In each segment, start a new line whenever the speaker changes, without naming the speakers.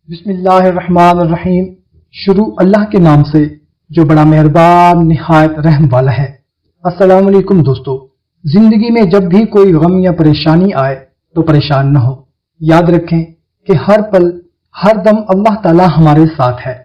بسم اللہ الرحمن الرحیم۔ شروع اللہ کے نام سے جو بڑا مہربان نہایت رحم والا ہے۔ السلام علیکم دوستو، زندگی میں جب بھی کوئی غم یا پریشانی آئے تو پریشان نہ ہو۔ یاد رکھیں کہ ہر پل ہر دم اللہ تعالی ہمارے ساتھ ہے۔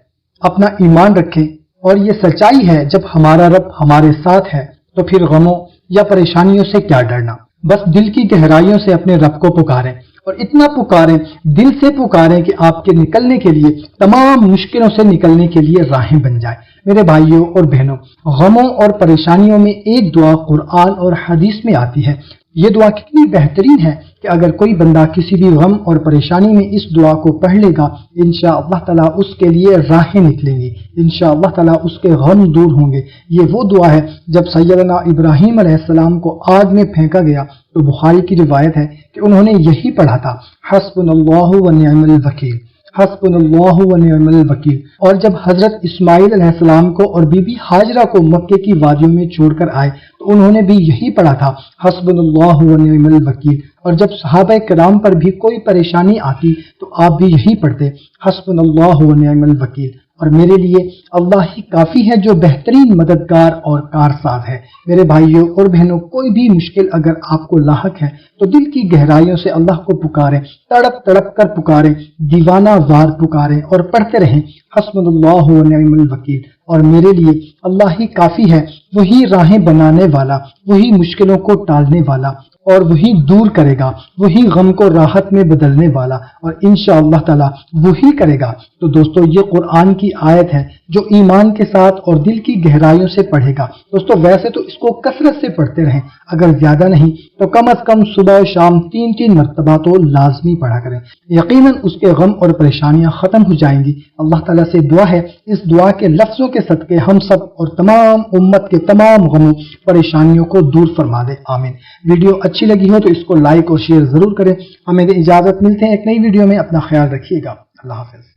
اپنا ایمان رکھیں اور یہ سچائی ہے جب ہمارا رب ہمارے ساتھ ہے تو پھر غموں یا پریشانیوں سے کیا ڈرنا۔ بس دل کی گہرائیوں سے اپنے رب کو پکاریں اور اتنا پکاریں، دل سے پکاریں کہ آپ کے نکلنے کے لیے، تمام مشکلوں سے نکلنے کے لیے راہیں بن جائیں۔ میرے بھائیوں اور بہنوں، غموں اور پریشانیوں میں ایک دعا قرآن اور حدیث میں آتی ہے۔ یہ دعا کتنی بہترین ہے کہ اگر کوئی بندہ کسی بھی غم اور پریشانی میں اس دعا کو پڑھ لے گا، انشاءاللہ تعالیٰ اس کے لیے راہیں نکلیں گی، انشاءاللہ تعالیٰ اس کے غم دور ہوں گے۔ یہ وہ دعا ہے جب سیدنا ابراہیم علیہ السلام کو آگ میں پھینکا گیا تو بخاری کی روایت ہے کہ انہوں نے یہی پڑھا تھا، حسبنا اللہ و نعم الوکیل، حسبنا اللہ و نعم الوکیل۔ اور جب حضرت اسماعیل علیہ السلام کو اور بی بی ہاجرہ کو مکے کی وادیوں میں چھوڑ کر آئے تو انہوں نے بھی یہی پڑھا تھا، حسبنا اللہ و نعم الوکیل۔ اور جب صحابہ کرام پر بھی کوئی پریشانی آتی تو آپ بھی یہی پڑھتے، حسبنا اللہ و نعم الوکیل۔ اور میرے لیے اللہ ہی کافی ہے جو بہترین مددگار اور کارساز ہے۔ میرے بھائیوں اور بہنوں، کوئی بھی مشکل اگر آپ کو لاحق ہے تو دل کی گہرائیوں سے اللہ کو پکاریں، تڑپ تڑپ کر پکاریں، دیوانہ وار پکاریں اور پڑھتے رہیں، حسبنا اللہ و نعم الوکیل۔ اور میرے لیے اللہ ہی کافی ہے، وہی راہیں بنانے والا، وہی مشکلوں کو ٹالنے والا اور وہی دور کرے گا، وہی غم کو راحت میں بدلنے والا، اور انشاءاللہ تعالی وہی کرے گا۔ تو دوستو، یہ قرآن کی آیت ہے جو ایمان کے ساتھ اور دل کی گہرائیوں سے پڑھے گا۔ دوستو، ویسے تو اس کو کثرت سے پڑھتے رہیں، اگر زیادہ نہیں تو کم از کم صبح و شام 3 مرتبہ تو لازمی پڑھا کریں، یقیناً اس کے غم اور پریشانیاں ختم ہو جائیں گی۔ اللہ تعالیٰ سے دعا ہے اس دعا کے لفظوں کے صدقے ہم سب اور تمام امت کے تمام غموں پریشانیوں کو دور فرما دے، آمین۔ ویڈیو اچھی لگی ہو تو اس کو لائک اور شیئر ضرور کریں۔ ہمیں اجازت، ملتے ہیں ایک نئی ویڈیو میں، اپنا خیال رکھیے گا، اللہ حافظ۔